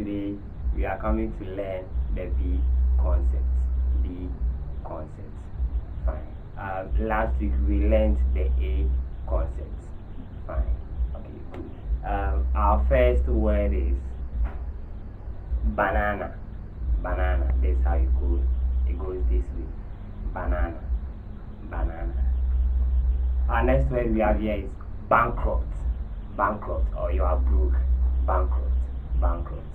today we are coming to learn the B concepts. B concepts. Fine. Last week we learned the A concepts. Fine. Okay, good. Our first word is banana. Banana. This is how it goes. It goes this way. Banana. Banana. Our next word we have here is bankrupt. Bankrupt, or you are broke. Bankrupt. Bankrupt.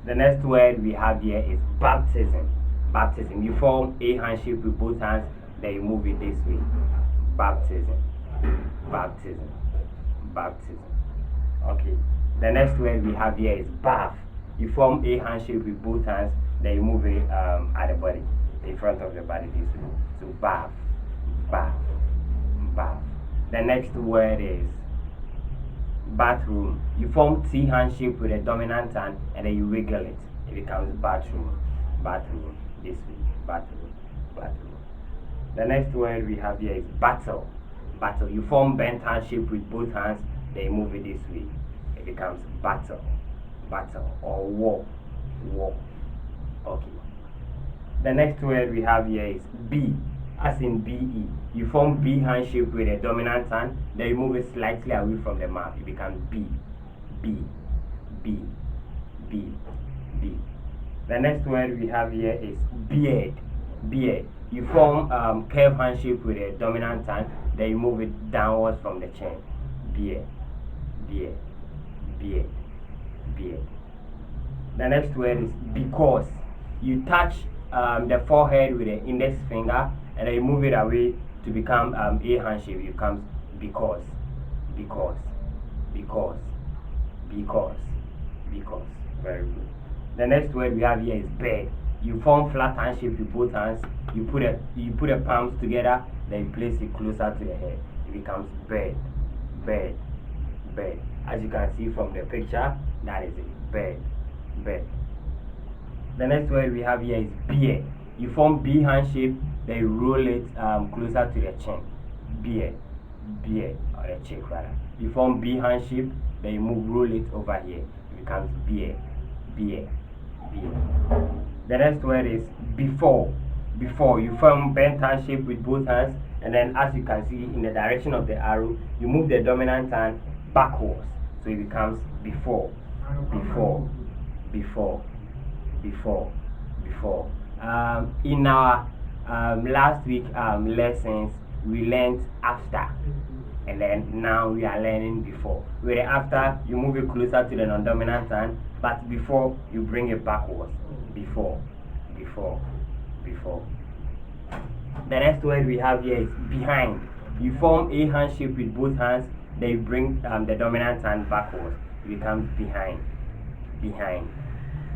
The next word we have here is baptism. Baptism. You form a handshake with both hands, then you move it this way. Baptism. Baptism. Baptism. Okay. The next word we have here is bath. You form a handshake with both hands, then you move it at the body, in front of the body this way. So bath. Bath. Bath. The next word is bathroom. You form T handshake with the dominant hand and then you wiggle it. It becomes bathroom. Bathroom. This way. Bathroom. Bathroom. The next word we have here is battle. Battle. You form bent handshake with both hands, then you move it this way. It becomes battle. Battle. Or war. War. Okay. The next word we have here is B, as in B-E. You form B handshake with the dominant hand, then you move it slightly away from the mouth. It becomes B. B. B. B. B. The next word we have here is beard. Beard. You form curve handshake with the dominant hand, then you move it downwards from the chin. Beard. Beard. Beard. Beard. The next word is because. You touch the forehead with the index finger and then you move it away to become a handshake. It becomes because. Because. Because. Because. Because. Very good. The next word we have here is bed. You form flat handshake with both hands. You put the palms together, then you place it closer to the head. It becomes bed. Bed. Bed. As you can see from the picture, that is it. Bed. Bed. The next word we have here is beer. You form B handshake, then you roll it closer to the chin. Beer. Beer. Or the cheek rather. You form B handshake, then you roll it over here. It becomes beer. Beer. Beer. The next word is before. Before. You form bent handshake with both hands, and then as you can see in the direction of the arrow, you move the dominant hand backwards. So it becomes before. Before. Before. Before. Before. In our last week lessons, we learned after, and then now we are learning before. With the after, you move it closer to the non-dominant hand, but before, you bring it backwards. Before. Before. Before. The next word we have here is behind. You form a handshake with both hands, then you bring the dominant hand backwards. It becomes behind. Behind.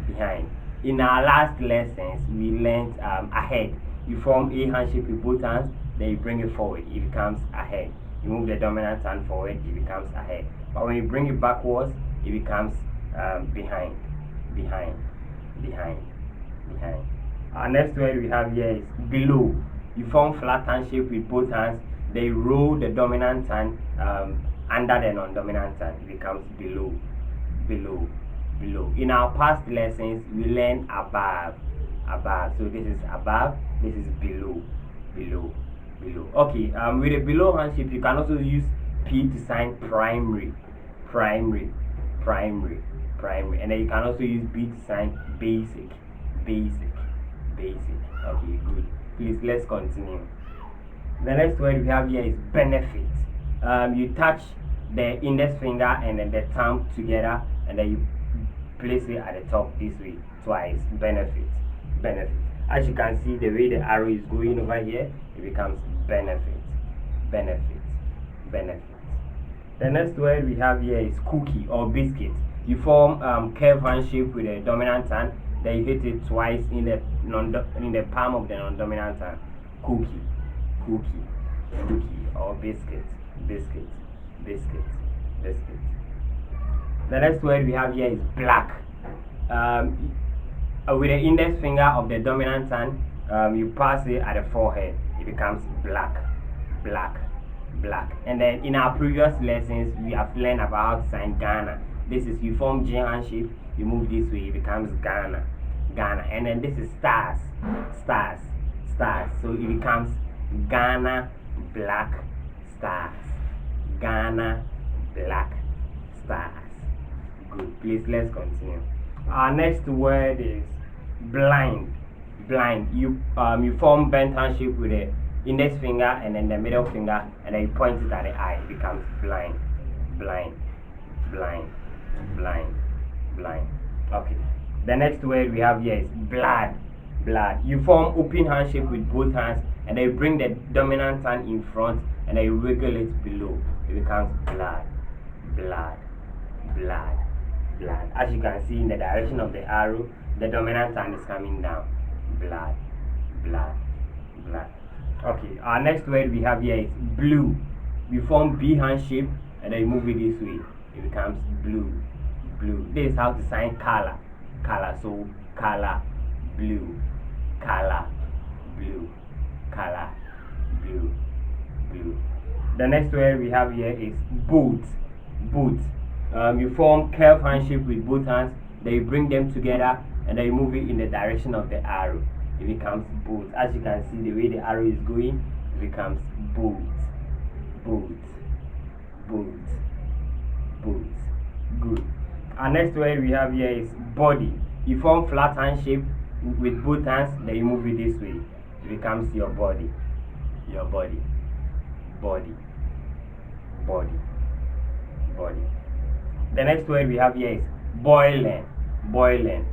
Behind. In our last lessons, we learned ahead. You form a handshake with both hands, then you bring it forward. It becomes ahead. You move the dominant hand forward, it becomes ahead. But when you bring it backwards, it becomes behind. Behind. Behind. Behind. Our next word we have here is below. You form flat handshake with both hands, then you roll the dominant hand under the non-dominant hand. It becomes below. Below. Below. In our past lessons, we learned above. Above. So this is above, this is below. Below. Below. Okay, with a below handshake, you can also use P to sign primary. Primary. Primary. Primary. And then you can also use B to sign basic. Basic. Basic. Okay, good. Please, let's continue. The next word we have here is benefit. You touch the index finger and then the thumb together, and then you place it at the top this way twice. Benefit. Benefit. As you can see, the way the arrow is going over here, it becomes benefit. Benefit. Benefit. The next word we have here is cookie or biscuit. You form curve handshake with the dominant hand, then you hit it twice in the palm of the non-dominant hand. Cookie. Cookie. Cookie or biscuit. Biscuit. Biscuit. Biscuit. The next word we have here is black. With the index finger of the dominant hand, you pass it at the forehead. It becomes black. Black. Black. And then in our previous lessons, we have learned about sign Ghana. This is you form J handshake, you move this way, it becomes Ghana, Ghana. And then this is stars, stars, stars. So it becomes Ghana black stars, Ghana black stars. Good. Please, let's continue. Our next word is blind. Blind. You form bent hand shape with the index finger and then the middle finger, and then you point it at the eye. It becomes blind. Blind. Blind. Blind. Blind. Okay. The next word we have here is blood. Blood. You form open hand shape with both hands, and then you bring the dominant hand in front, and then you wiggle it below. It becomes blood. Blood. Blood. Blood. As you can see in the direction of the arrow, the dominant hand is coming down. Blood. Blood. Blood. Okay. Our next word we have here is blue. We form B hand shape, and then you move it this way. It becomes blue. Blue. This is how to sign color. Color. So color, blue, color, blue, color, blue, blue. The next word we have here is boot. Boot. You form curved hand shape with both hands, then you bring them together, and then you move it in the direction of the arrow. It becomes boot. As you can see, the way the arrow is going, it becomes boot, boot, boot, boot. Good. Our next word we have here is body. You form flat hand shape with both hands, then you move it this way. It becomes your body. Your body. Body. Body. Body. The next word we have here is boiling. Boiling.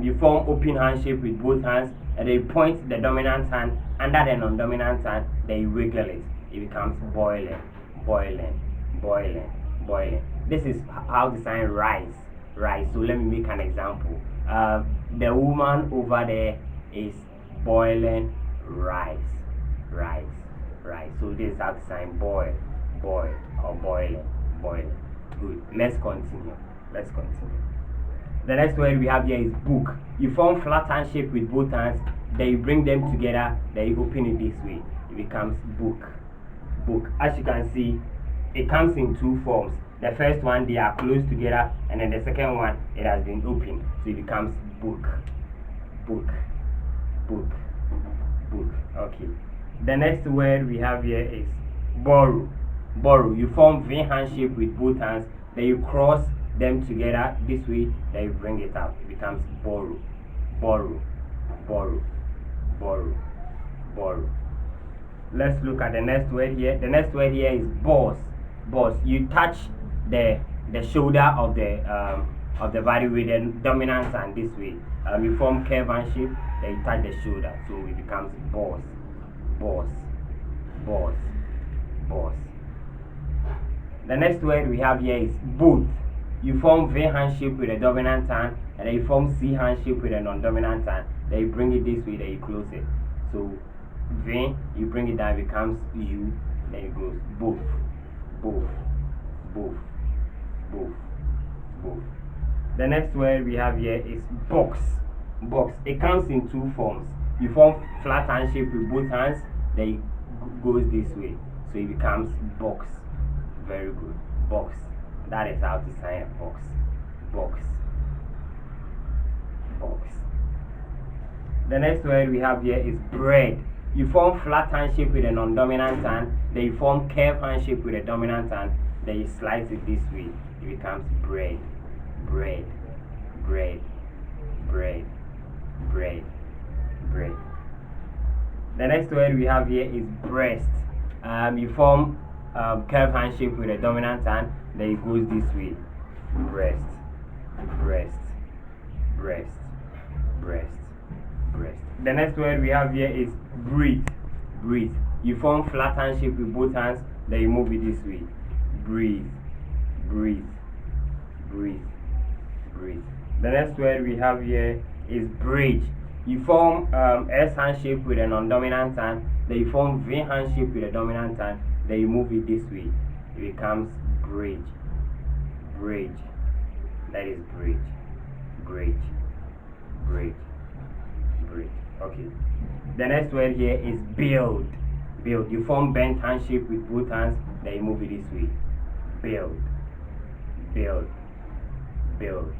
You form open hand shape with both hands, and then you point the dominant hand under the non-dominant hand, then you wiggle it. It becomes boiling. Boiling. Boiling. Boiling. This is how to sign rice. Rice. So let me make an example. The woman over there is boiling rice. Rice. Rice. So this is how to sign boil. Boil or boiling. Boiling. Good. Let's continue. Let's continue. The next word we have here is book. You form flat hand shape with both hands, then you bring them together, then you open it this way. It becomes book. Book. As you can see, it comes in two forms. The first one, they are close together, and then the second one, it has been opened. So it becomes book. Book. Book. Book. Okay. The next word we have here is borrow. Borrow. You form V hand shape with both hands, then you cross them together this way, then you bring it out. It becomes borrow. Borrow. Borrow. Borrow. Borrow. Let's look at the next word here. The next word here is boss. Boss. You touch the shoulder of the body with the dominant hand this way. You form curve hand shape, then you touch the shoulder, so it becomes boss. Boss. Boss. Boss. The next word we have here is both. You form V hand shape with a dominant hand, and then you form C hand shape with a non-dominant hand. Then you bring it this way, then you close it. So V, you bring it down, it becomes U, then it goes both, both, both, both, both. The next word we have here is box. Box. It comes in two forms. You form flat hand shape with both hands, then it goes this way. So it becomes box. Very good. Box. That is how to sign a box. Box. Box. The next word we have here is bread. You form flat hand shape with a non-dominant hand, then you form curved hand shape with a dominant hand, then you slice it this way. It becomes bread. Bread. Bread. Bread. Bread. Bread. The next word we have here is breast. You form curved hand shape with a dominant hand, then it goes this way. Breast. Breast. Breast. Breast. Breast. The next word we have here is breathe. Breathe. You form flat hand shape with both hands, then you move it this way. Breathe. Breathe. Breathe. Breathe. The next word we have here is bridge. You form S hand shape with a non-dominant hand, then you form V hand shape with a dominant hand, then you move it this way. It becomes bridge. Bridge. That is bridge. Bridge. Bridge. Bridge. Okay. The next word here is build. Build. You form bent hand shape with both hands, then you move it this way. Build. Build. Build.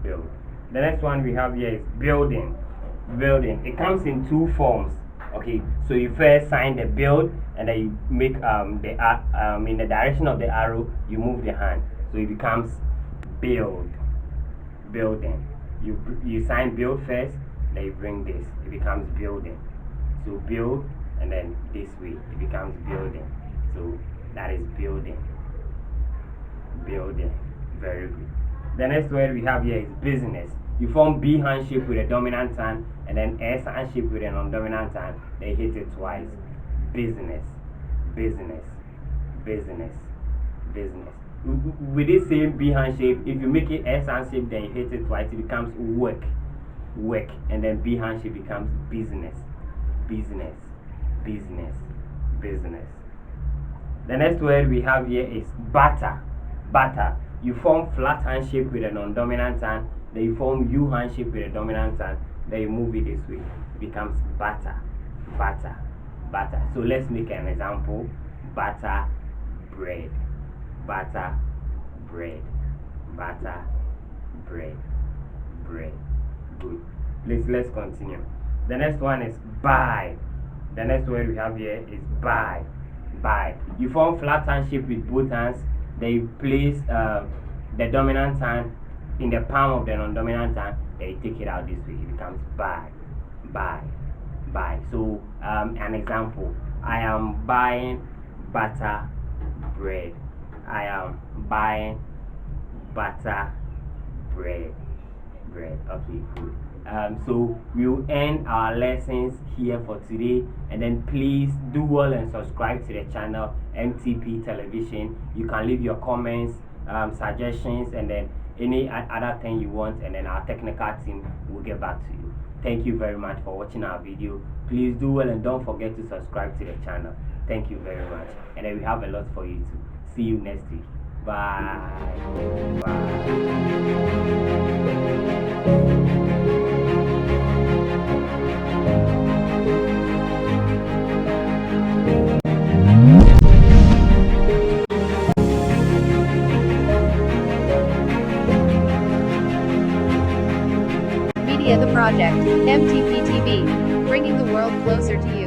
build. The next one we have here is building. Building. It comes in two forms. Okay, so you first sign the build, and then you make in the direction of the arrow, you move the hand, so it becomes build. Building. You sign build first, then you bring this, it becomes building. So build, and then this way it becomes building. So that is building. Building. Very good. The next word we have here is business. You form B hand shape with a dominant hand, and then S hand shape with a non-dominant hand. Then hit it twice. Business. Business. Business. Business. With this same B hand shape, if you make it S hand shape, then you hit it twice, it becomes work. Work. And then B hand shape becomes business. Business. Business. Business. The next word we have here is batter. Batter. You form flat hand shape with a non-dominant hand, then you form U hand shape with a dominant hand, then you move it this way. It becomes batter. Batter. Batter. So let's make an example. Batter, bread. Batter, bread. Batter, bread. Bread. Good. Let's continue. The next one is buy. The next word we have here is buy. Buy. You form flat hand shape with both hands, then you place the dominant hand in the palm of the non-dominant hand, then you take it out this way. It becomes buy. Buy. Buy. So an example. I am buying butter, bread. I am buying butter, bread. Bread. Okay, good. So we'll end our lessons here for today, and then please do well and subscribe to the channel MTP Television. You can leave your comments, suggestions, and then any other thing you want, and then our technical team will get back to you. Thank you very much for watching our video. Please do well and don't forget to subscribe to the channel. Thank you very much, and then we have a lot for you too. See you next week. Bye. Media the Project, MTP TV, bringing the world closer to you.